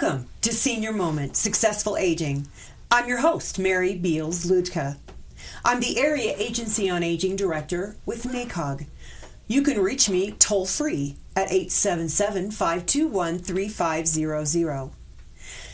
Welcome to Senior Moment, Successful Aging. I'm your host, Mary Beals-Luedtke. I'm the Area Agency on Aging Director with NACOG. You can reach me toll-free at 877-521-3500.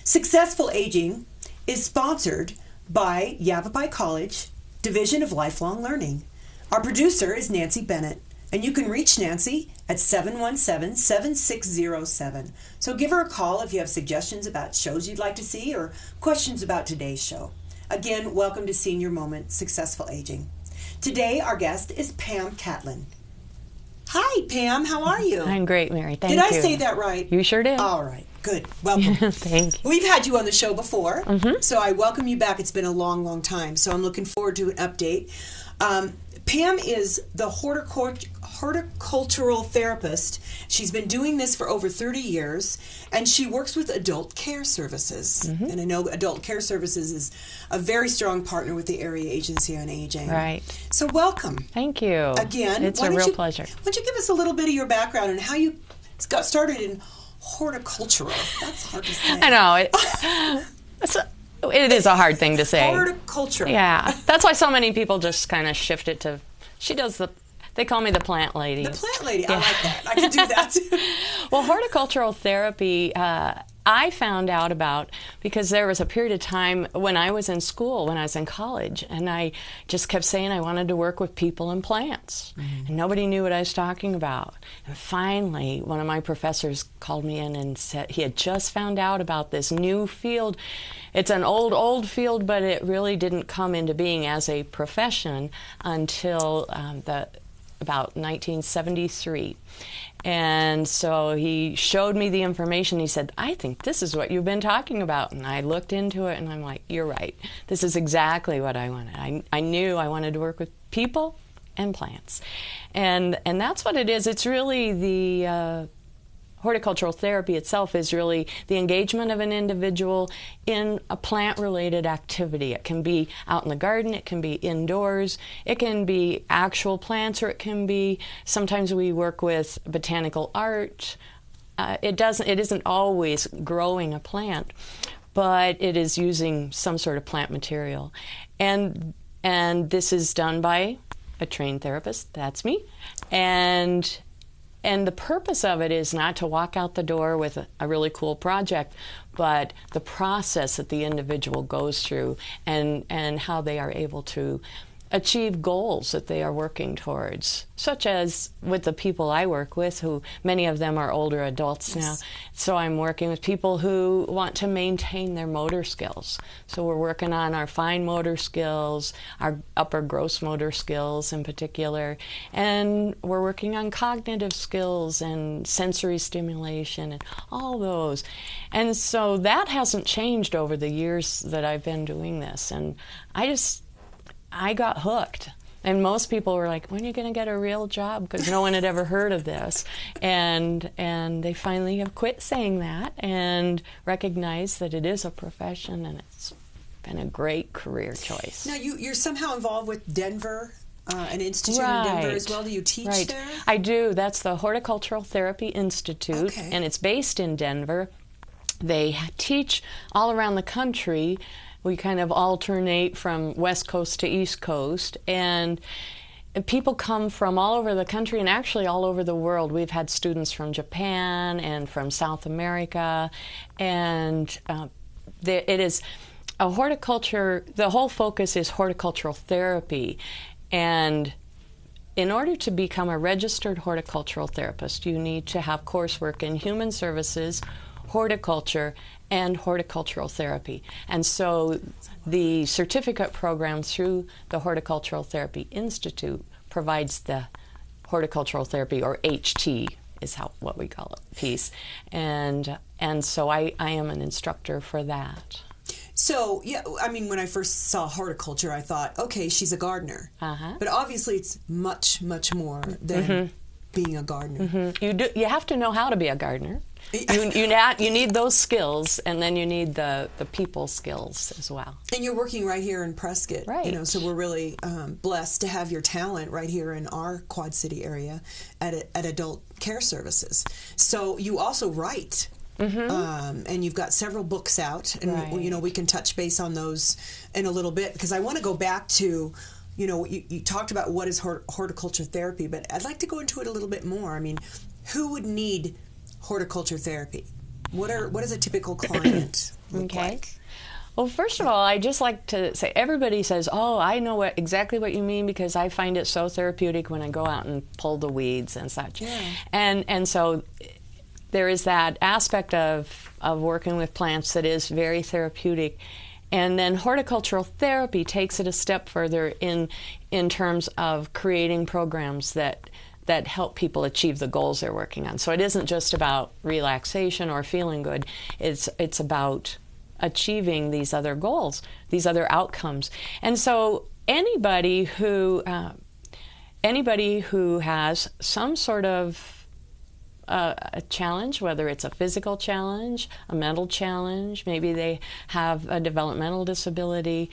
Successful Aging is sponsored by Yavapai College, Division of Lifelong Learning. Our producer is Nancy Bennett, and you can reach Nancy at 717-7607. So give her a call if you have suggestions about shows you'd like to see or questions about today's show. Again, welcome to Senior Moment, Successful Aging. Today, our guest is Pam Catlin. Hi, Pam. How are you? I'm great, Mary. Thank you. Did I say that right? You sure did. All right. Good. Welcome. Thank you. We've had you on the show before, so I welcome you back. It's been a long, long time, so I'm looking forward to an update. Pam is the horticultural therapist. She's been doing this for over 30 years, and she works with adult care services. And I know adult care services is a very strong partner with the Area Agency on Aging. Right. So welcome. Thank you. Again. It's a real pleasure. Why don't you give us a little bit of your background and how you got started in horticultural? That's hard to say. I know. It is a hard thing to say. Horticulture. Yeah. That's why so many people just kind of shift it to, they call me the plant lady. The plant lady. Yeah. I like that. I can do that. Well, horticultural therapy, I found out about because there was a period of time when I was in school, when I was in college, and I just kept saying I wanted to work with people and plants. And nobody knew what I was talking about. And finally, one of my professors called me in and said he had just found out about this new field. It's an old field, but it really didn't come into being as a profession until about 1973. And so he showed me the information. He said, I think this is what you've been talking about. And I looked into it, and I'm like, you're right. This is exactly what I wanted. I knew I wanted to work with people and plants. And that's what it is. It's really the horticultural therapy itself is really the engagement of an individual in a plant-related activity. It can be out in the garden, it can be indoors, it can be actual plants, or it can be, sometimes we work with botanical art. It isn't always growing a plant, but it is using some sort of plant material. And this is done by a trained therapist, that's me, and the purpose of it is not to walk out the door with a really cool project, but the process that the individual goes through and how they are able to achieve goals that they are working towards, such as with the people I work with, who many of them are older adults now. So I'm working with people who want to maintain their motor skills. So we're working on our fine motor skills, our upper gross motor skills in particular, and we're working on cognitive skills and sensory stimulation and all those. And so that hasn't changed over the years that I've been doing this. And I got hooked. And most people were like, when are you going to get a real job? Because no one had ever heard of this. And they finally have quit saying that and recognized that it is a profession, and it's been a great career choice. Now, you're somehow involved with Denver, an institute in Denver as well. Do you teach there? I do. That's the Horticultural Therapy Institute, and it's based in Denver. They teach all around the country. We kind of alternate from West Coast to East Coast, and people come from all over the country and actually all over the world. We've had students from Japan and from South America, and it is a horticulture, the whole focus is horticultural therapy. And in order to become a registered horticultural therapist, you need to have coursework in human services, horticulture, and horticultural therapy. And so the certificate program through the Horticultural Therapy Institute provides the horticultural therapy, or HT is what we call it, piece. And so I am an instructor for that. So, yeah, I mean, when I first saw horticulture, I thought, okay, she's a gardener. But obviously it's much, much more than being a gardener. You have to know how to be a gardener. You need those skills, and then you need the people skills as well. And you're working right here in Prescott, right? So we're really blessed to have your talent right here in our Quad City area at Adult Care Services. So you also write and you've got several books out, and you know, we can touch base on those in a little bit, because I want to go back to, you know, you talked about what is horticulture therapy, but I'd like to go into it a little bit more. I mean, who would need horticulture therapy? What is a typical client look like? Well, first of all, I just like to say, everybody says, "Oh, I know exactly what you mean, because I find it so therapeutic when I go out and pull the weeds and such." Yeah. And so there is that aspect of working with plants that is very therapeutic. And then horticultural therapy takes it a step further in terms of creating programs that help people achieve the goals they're working on. So it isn't just about relaxation or feeling good. It's about achieving these other goals, these other outcomes. And so anybody who has some sort of a challenge, whether it's a physical challenge, a mental challenge, maybe they have a developmental disability,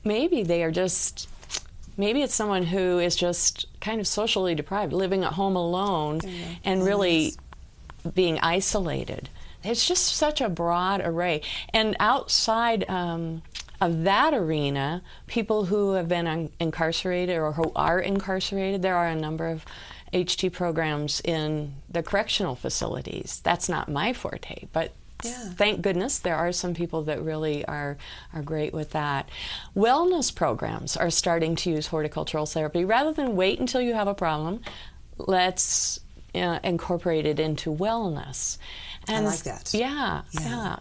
maybe it's someone who is just kind of socially deprived, living at home alone, and really being isolated. It's just such a broad array. And outside of that arena, people who have been incarcerated or who are incarcerated, there are a number of HT programs in the correctional facilities. That's not my forte, but thank goodness there are some people that really are great with that. Wellness programs are starting to use horticultural therapy. Rather than wait until you have a problem, let's incorporate it into wellness. And I like that. Yeah.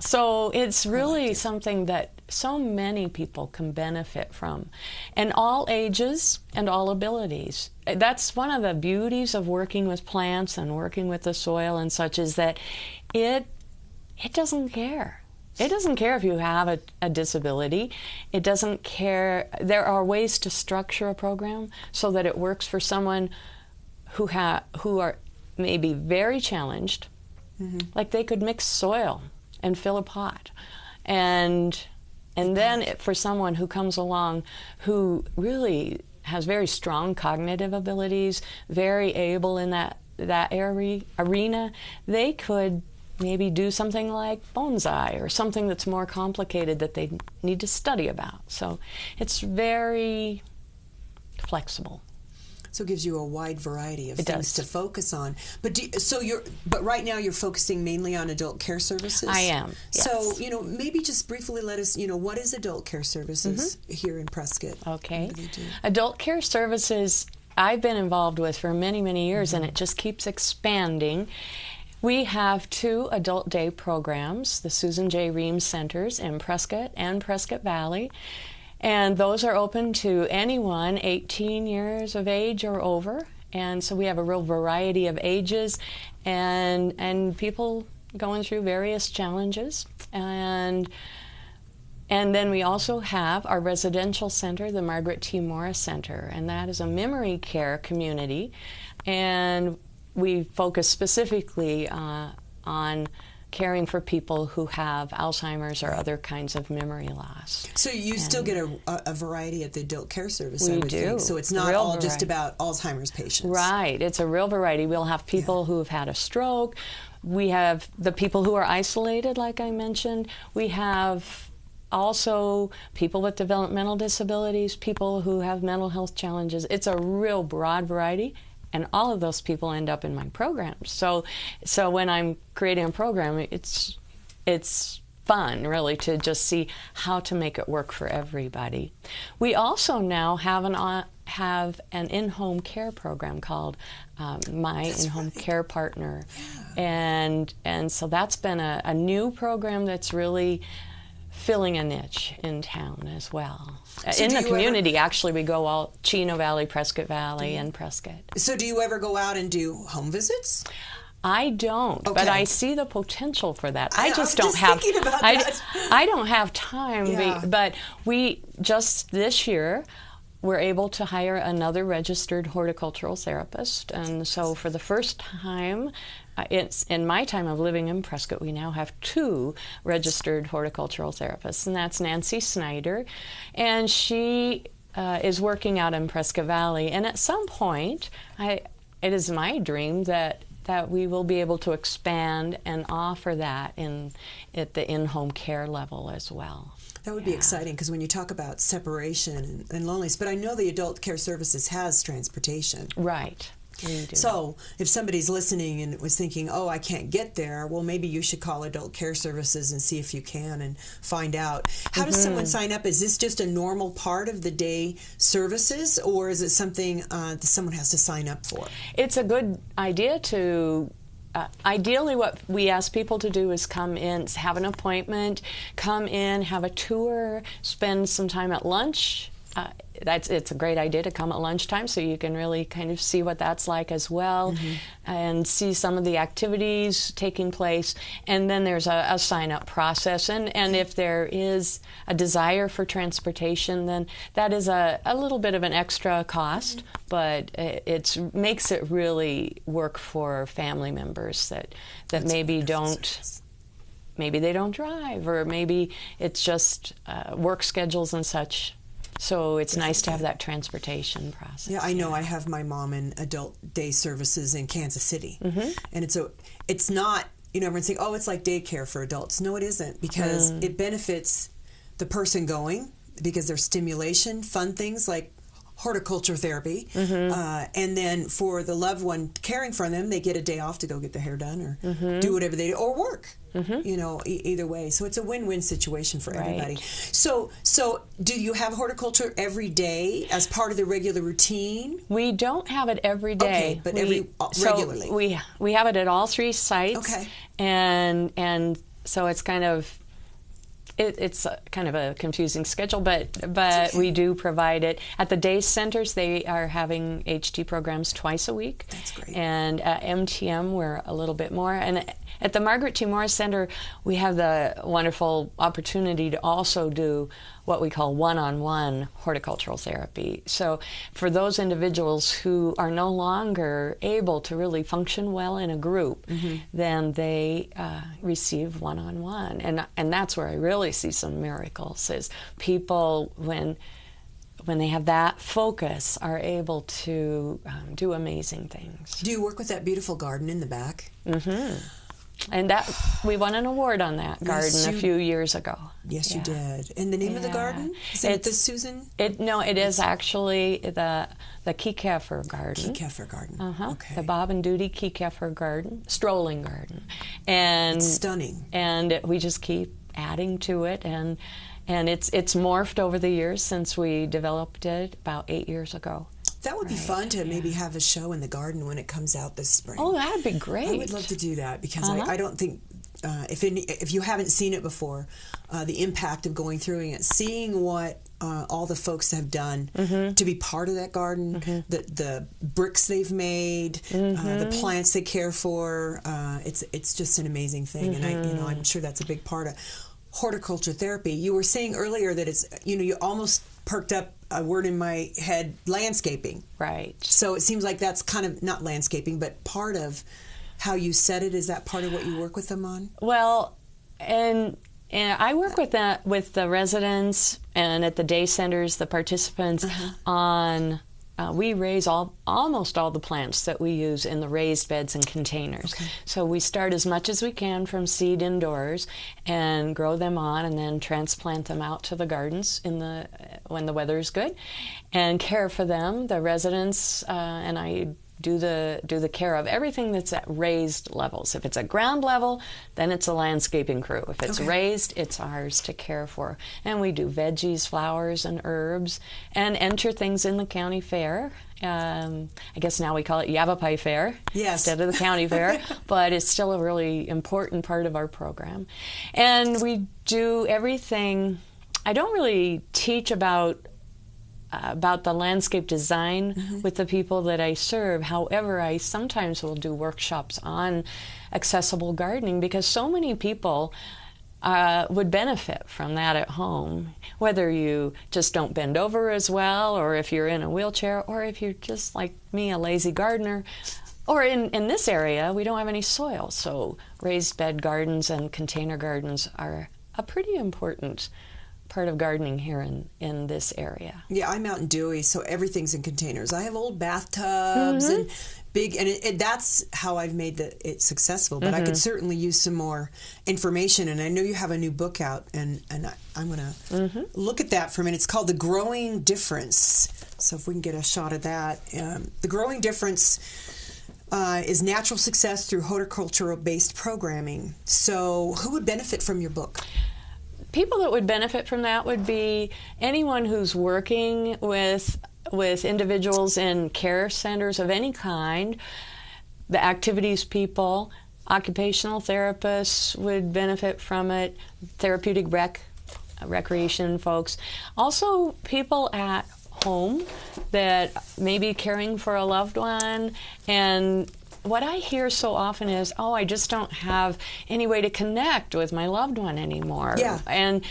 So it's really something that so many people can benefit from, and all ages and all abilities. That's one of the beauties of working with plants and working with the soil and such, is that it doesn't care. It doesn't care if you have a disability. It doesn't care. There are ways to structure a program so that it works for someone who are maybe very challenged. Like they could mix soil and fill a pot, and then for someone who comes along who really has very strong cognitive abilities, very able in that arena, they could maybe do something like bonsai or something that's more complicated that they need to study about. So it's very flexible. So it gives you a wide variety of things to focus on. But but right now you're focusing mainly on adult care services? I am. Yes. So, maybe just briefly let us, what is adult care services here in Prescott? Okay. What do they do? Adult care services I've been involved with for many, many years, and it just keeps expanding. We have 2 adult day programs, the Susan J. Reams Centers in Prescott and Prescott Valley. And those are open to anyone 18 years of age or over. And so we have a real variety of ages and people going through various challenges. And then we also have our residential center, the Margaret T. Morris Center, and that is a memory care community. And we focus specifically on caring for people who have Alzheimer's or other kinds of memory loss. So you still get a variety at the adult care service, I would do. think. So it's not all just about Alzheimer's patients. Right. It's a real variety. We'll have people who have had a stroke. We have the people who are isolated, like I mentioned. We have also people with developmental disabilities, people who have mental health challenges. It's a real broad variety. And all of those people end up in my programs. So when I'm creating a program, it's fun, really, to just see how to make it work for everybody. We also now have an in-home care program called My In-Home Care Partner. And so that's been a new program that's really filling a niche in town as well. So in the community, actually, we go all Chino Valley, Prescott Valley, and Prescott. So do you ever go out and do home visits? I don't, but I see the potential for that. I don't have time, but we just this year we're able to hire another registered horticultural therapist, and so for the first time in my time of living in Prescott, we now have 2 registered horticultural therapists, and that's Nancy Snyder, and she is working out in Prescott Valley. And at some point, it is my dream that that we will be able to expand and offer that at the in-home care level as well. That would be exciting, because when you talk about separation and loneliness, but I know the Adult Care Services has transportation. Right. So if somebody's listening and was thinking, oh, I can't get there, well, maybe you should call Adult Care Services and see if you can and find out. How does someone sign up? Is this just a normal part of the day services, or is it something that someone has to sign up for? It's a good idea to... ideally, what we ask people to do is come in, have an appointment, come in, have a tour, spend some time at lunch. It's a great idea to come at lunchtime, so you can really kind of see what that's like as well, and see some of the activities taking place. And then there's a sign-up process, and if there is a desire for transportation, then that is a little bit of an extra cost, but it makes it really work for family members that maybe don't. Maybe they don't drive, or maybe it's just work schedules and such. So it's nice to have that transportation process. Yeah, I know. I have my mom in adult day services in Kansas City, and it's not, everyone's saying, oh, it's like daycare for adults. No, it isn't, because it benefits the person going, because there's stimulation, fun things like horticulture therapy, and then for the loved one caring for them, they get a day off to go get their hair done, or do whatever they do, or work. Either way. So it's a win-win situation for everybody. So do you have horticulture every day as part of the regular routine? We don't have it every day. Okay, but regularly. So we have it at all 3 sites. Okay. And so it's kind of it's kind of a confusing schedule, but we do provide it. At the day centers, they are having HT programs twice a week. That's great. And at MTM, we're a little bit more. And at the Margaret T. Morris Center, we have the wonderful opportunity to also do what we call one-on-one horticultural therapy. So for those individuals who are no longer able to really function well in a group, then they receive one-on-one. And that's where I really see some miracles, is people, when they have that focus, are able to do amazing things. Do you work with that beautiful garden in the back? And we won an award on that garden a few years ago. Yes, you did. And the name of the garden? Is it the Susan? No, it is actually the Kiekefer Garden. Kiekefer Garden. Okay. The Bob and Duty Kiekefer Garden, strolling garden. And it's stunning. And we just keep adding to it, and it's morphed over the years since we developed it about 8 years ago. That would be fun to maybe have a show in the garden when it comes out this spring. Oh, that would be great. I would love to do that, because I don't think, if you haven't seen it before, the impact of going through it, seeing what all the folks have done to be part of that garden, the bricks they've made, the plants they care for, it's just an amazing thing, and I'm sure that's a big part of horticulture therapy. You were saying earlier that it's, you almost perked up a word in my head, landscaping. Right. So it seems like that's kind of not landscaping, but part of how you said it. Is that part of what you work with them on? Well, and I work with the residents and at the day centers, the participants on. We raise almost all the plants that we use in the raised beds and containers. Okay. So we start as much as we can from seed indoors and grow them on, and then transplant them out to the gardens when the weather is good, and care for them. The residents and I do the care of everything that's at raised levels. If it's at ground level, then it's a landscaping crew. If it's raised, it's ours to care for. And we do veggies, flowers, and herbs, and enter things in the county fair. I guess now we call it Yavapai Fair instead of the county fair, but it's still a really important part of our program. And we do everything. I don't really teach about the landscape design with the people that I serve. However, I sometimes will do workshops on accessible gardening, because so many people would benefit from that at home, whether you just don't bend over as well, or if you're in a wheelchair, or if you're just like me, a lazy gardener. Or in this area, we don't have any soil, so raised bed gardens and container gardens are a pretty important part of gardening here in this area. Yeah, I'm out in Dewey, so everything's in containers. I have old bathtubs and big, and that's how I've made it successful. But I could certainly use some more information. And I know you have a new book out, and I'm going to look at that for a minute. It's called The Growing Difference. So if we can get a shot of that. The Growing Difference is natural success through horticultural-based programming. So who would benefit from your book? People that would benefit from that would be anyone who's working with individuals in care centers of any kind, the activities people, occupational therapists would benefit from it, therapeutic recreation folks. Also, people at home that may be caring for a loved one, and what I hear so often is, oh, I just don't have any way to connect with my loved one anymore. Yeah. And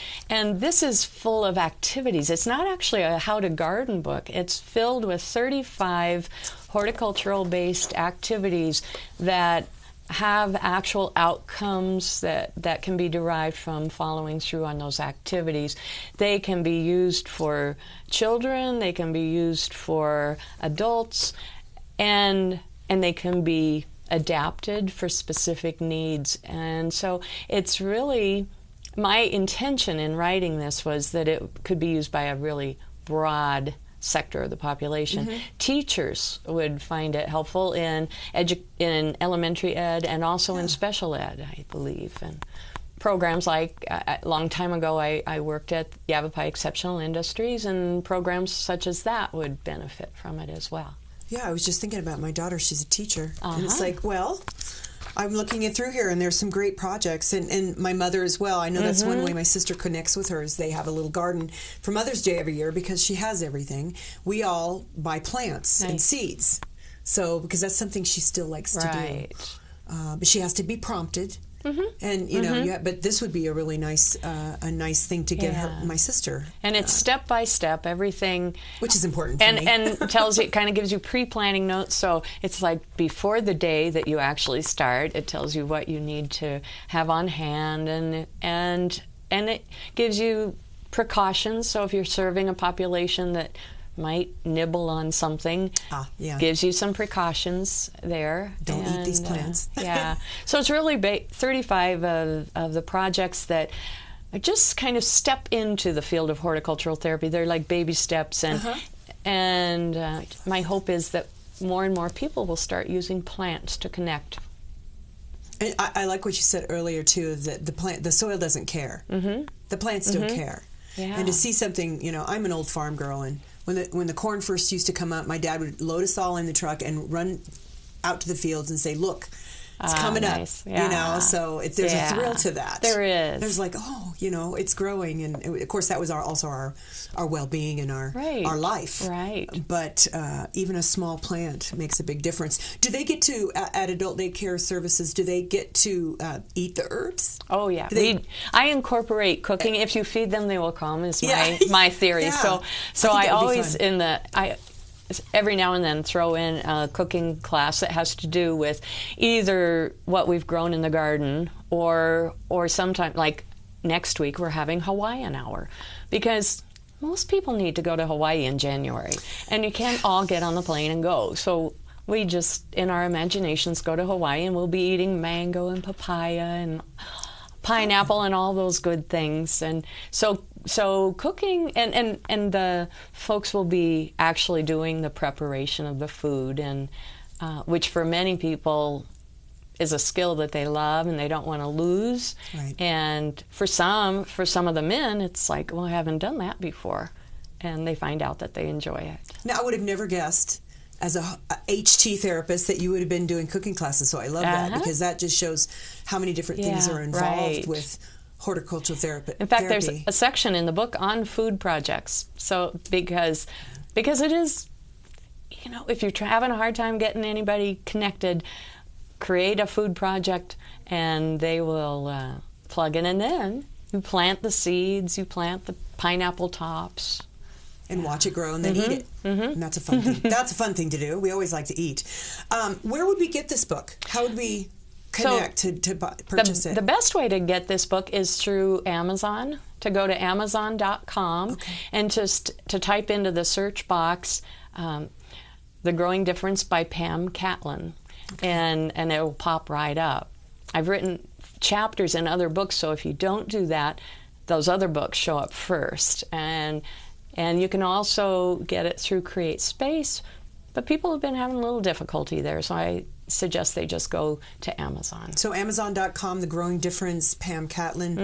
this is full of activities. It's not actually a how to garden book. It's filled with 35 horticultural-based activities that have actual outcomes that can be derived from following through on those activities. They can be used for children, they can be used for adults, and they can be adapted for specific needs. And so it's really, my intention in writing this was that it could be used by a really broad sector of the population. Teachers would find it helpful in elementary ed and also in special ed, I believe. And programs like, a long time ago, I worked at Yavapai Exceptional Industries, and programs such as that would benefit from it as well. Yeah, I was just thinking about my daughter. She's a teacher. And it's like, well, I'm looking it through here, and there's some great projects. And my mother as well. I know that's one way my sister connects with her is they have a little garden for Mother's Day every year because she has everything. We all buy plants and seeds. So, because that's something she still likes to do. But she has to be prompted. And you know, but this would be a really nice, thing to get my sister. And it's step by step, everything, which is important for me. And tells you, kind of gives you pre-planning notes. So it's like before the day that you actually start, it tells you what you need to have on hand, and it gives you precautions. So if you're serving a population that might nibble on something, gives you some precautions there. Don't eat these plants. So it's really 35 of the projects that just kind of step into the field of horticultural therapy. They're like baby steps, and my hope is that more and more people will start using plants to connect. And I like what you said earlier too, that the soil doesn't care. The plants don't care. And to see something, you know, I'm an old farm girl, and when the corn first used to come up, my dad would load us all in the truck and run out to the fields and say, look, it's coming up, you know, so there's a thrill to that. There is. There's like, oh, you know, it's growing. And of course, that was also our well-being and our life. But even a small plant makes a big difference. Do they get to, at adult daycare services, do they get to eat the herbs? Oh, yeah. I incorporate cooking. If you feed them, they will come, is my theory. So I always, every now and then throw in a cooking class that has to do with either what we've grown in the garden or sometime, like next week, we're having Hawaiian hour, because most people need to go to Hawaii in January, and you can't all get on the plane and go. So we just, in our imaginations, go to Hawaii, and we'll be eating mango and papaya and pineapple and all those good things. And so cooking, and the folks will be actually doing the preparation of the food, and which for many people is a skill that they love and they don't want to lose. And for some of the men, it's like, well, I haven't done that before, and they find out that they enjoy it. Now, I would have never guessed, as a HT therapist, that you would have been doing cooking classes. So I love that, because that just shows how many different things are involved with horticultural therapy. In fact, there's a section in the book on food projects. So because it is, you know, if you're having a hard time getting anybody connected, create a food project, and they will plug in, and then you plant the seeds, you plant the pineapple tops, and watch it grow, and then eat it. And that's a fun thing. That's a fun thing to do. We always like to eat. Where would we get this book? How would we connect to purchase it? The best way to get this book is through Amazon, to go to Amazon.com and just to type into the search box The Growing Difference by Pam Catlin, and it will pop right up. I've written chapters in other books, so if you don't do that, those other books show up first. And you can also get it through Create Space, but people have been having a little difficulty there, so I suggest they just go to Amazon. So Amazon.com, The Growing Difference, Pam Catlin,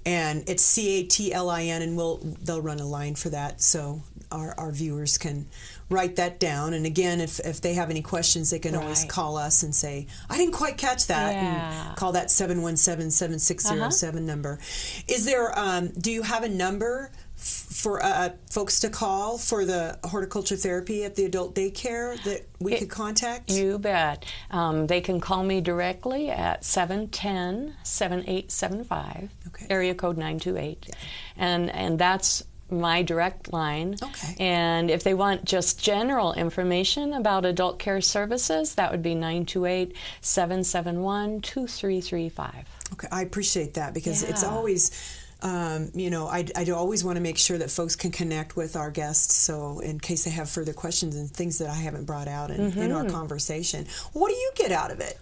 and it's Catlin, and they'll run a line for that, so our viewers can write that down. And again, if they have any questions, they can always call us and say, I didn't quite catch that, and call that 717-7607 number. Is there, do you have a number for folks to call for the horticulture therapy at the adult daycare that we could contact? You bet. They can call me directly at 710-7875, area code 928. And that's my direct line. And if they want just general information about adult care services, that would be 928-771-2335. Okay, I appreciate that, because it's always... I always want to make sure that folks can connect with our guests, so in case they have further questions and things that I haven't brought out in our conversation. What do you get out of it?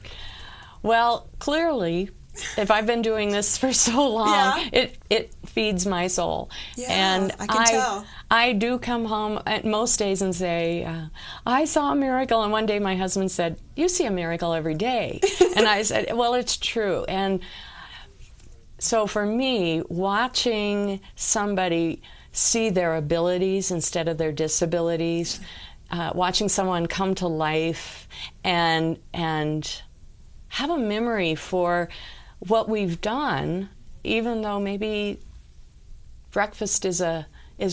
Well, clearly, if I've been doing this for so long, it feeds my soul. And I can tell. I do come home at most days and say, I saw a miracle. And one day my husband said, you see a miracle every day. And I said, well, it's true. And so for me, watching somebody see their abilities instead of their disabilities, watching someone come to life and have a memory for what we've done, even though maybe breakfast is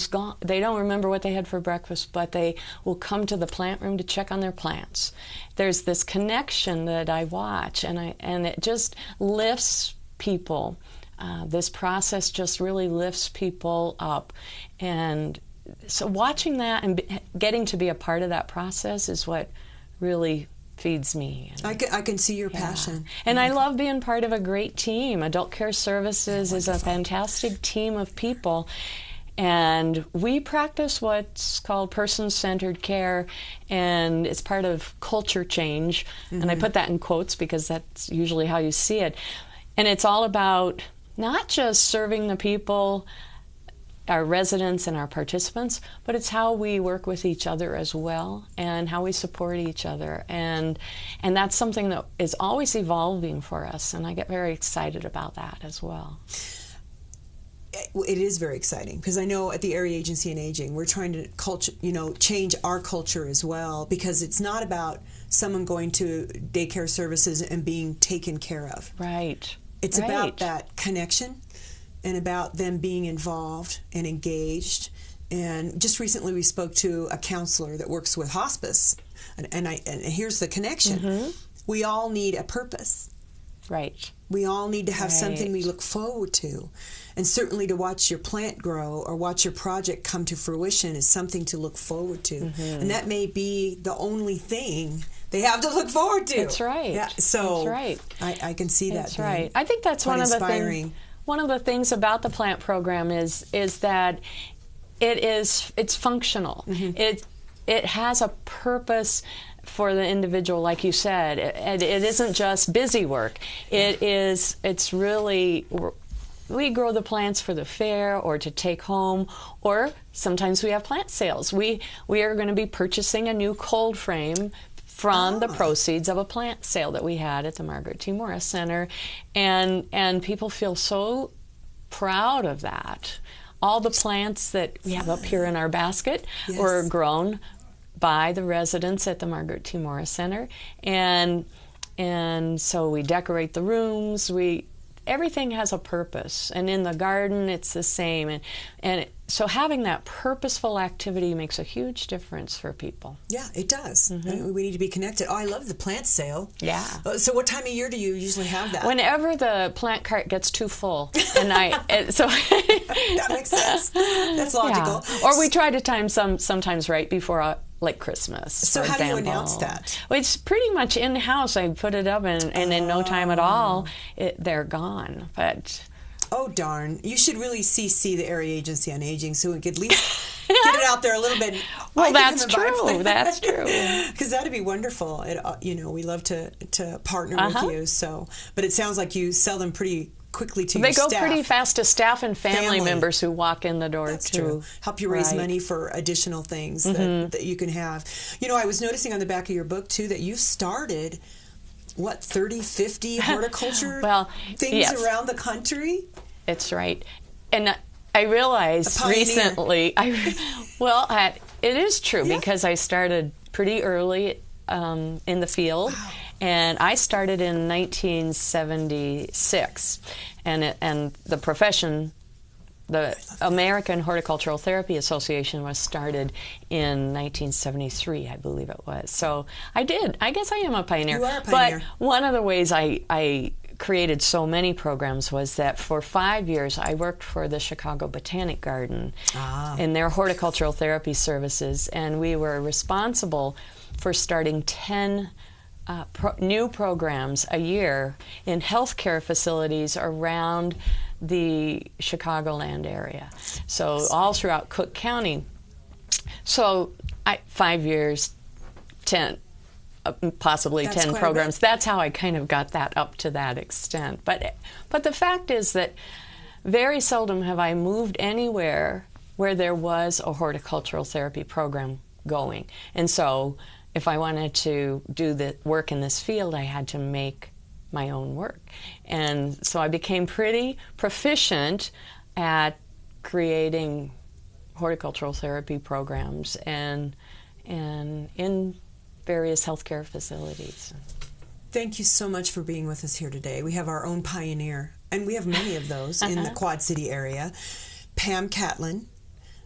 gone. They don't remember what they had for breakfast, but they will come to the plant room to check on their plants. There's this connection that I watch, and it just lifts people. This process just really lifts people up. And so watching that and getting to be a part of that process is what really feeds me. I can see your passion. And I love being part of a great team. Adult Care Services is a fantastic team of people. And we practice what's called person-centered care, and it's part of culture change. And I put that in quotes because that's usually how you see it. And it's all about not just serving the people, our residents and our participants, but it's how we work with each other as well, and how we support each other. And that's something that is always evolving for us, and I get very excited about that as well. It is very exciting, because I know at the Area Agency on Aging, we're trying to change our culture as well, because it's not about someone going to daycare services and being taken care of. Right. It's about that connection and about them being involved and engaged. And just recently we spoke to a counselor that works with hospice, and here's the connection. We all need a purpose. Right. We all need to have something we look forward to. And certainly to watch your plant grow or watch your project come to fruition is something to look forward to. And that may be the only thing they have to look forward to. That's right. Yeah, so that's right. I can see that. That's right. I think that's one of the things about the plant program is that it's functional. It has a purpose for the individual, like you said. It isn't just busy work. It's really, we grow the plants for the fair or to take home, or sometimes we have plant sales. We are going to be purchasing a new cold frame from the proceeds of a plant sale that we had at the Margaret T. Morris Center, and people feel so proud of that. All the plants that we have up here in our basket were grown by the residents at the Margaret T. Morris Center, and so we decorate the rooms. Everything has a purpose, and in the garden it's the same, so having that purposeful activity makes a huge difference for people. Yeah, it does. We need to be connected. Oh, I love the plant sale. Yeah. So what time of year do you usually have that? Whenever the plant cart gets too full, and that makes sense. That's logical. Yeah. Or we try to time sometimes right before like Christmas. So how do you announce that? Well, it's pretty much in-house. I put it up, and in no time at all, they're gone. But Oh, darn. You should really CC the Area Agency on Aging so we could at least get it out there a little bit. Well, that's true. That's true. Because that'd be wonderful. We love to partner with you. So, but it sounds like you sell them pretty quickly to your staff. They go pretty fast to staff and family members who walk in the door. That's true. Help you raise money for additional things that you can have. I was noticing on the back of your book, too, that you've started... 30, 50 horticulture things around the country? It's right. And I realized recently, it is true because I started pretty early in the field. Wow. And I started in 1976. And the profession, the American Horticultural Therapy Association, was started in 1973, I believe it was. So I guess I am a pioneer. You are a pioneer. But one of the ways I created so many programs was that for 5 years I worked for the Chicago Botanic Garden in their horticultural therapy services, and we were responsible for starting 10 new programs a year in healthcare facilities around the Chicagoland area, so all throughout Cook County. So 5 years, 10, possibly 10 programs. That's how I kind of got that up to that extent. But the fact is that very seldom have I moved anywhere where there was a horticultural therapy program going. And so if I wanted to do the work in this field, I had to make my own work. And so I became pretty proficient at creating horticultural therapy programs and in various healthcare facilities. Thank you so much for being with us here today. We have our own pioneer, and we have many of those in the Quad City area, Pam Catlin.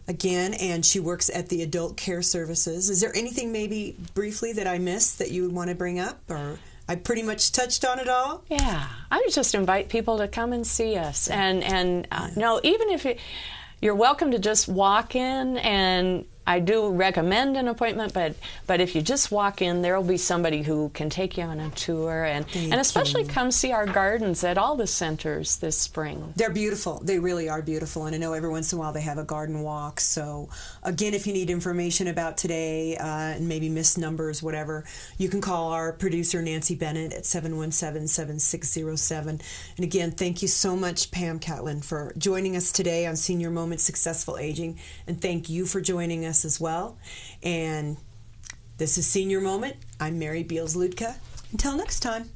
Again, and she works at the Adult Care Services. Is there anything maybe briefly that I missed that you would want to bring up, or I pretty much touched on it all? Yeah, I would just invite people to come and see us. And no, even if you're welcome to just walk in, and I do recommend an appointment, but if you just walk in, there will be somebody who can take you on a tour, and especially come see our gardens at all the centers this spring. They're beautiful. They really are beautiful, and I know every once in a while they have a garden walk. So again, if you need information about today and maybe missed numbers, whatever, you can call our producer Nancy Bennett at 717-7607. And again, thank you so much, Pam Catlin, for joining us today on Senior Moment Successful Aging, and thank you for joining us as well. And this is Senior Moment. I'm Mary Beals-Luedtke. Until next time.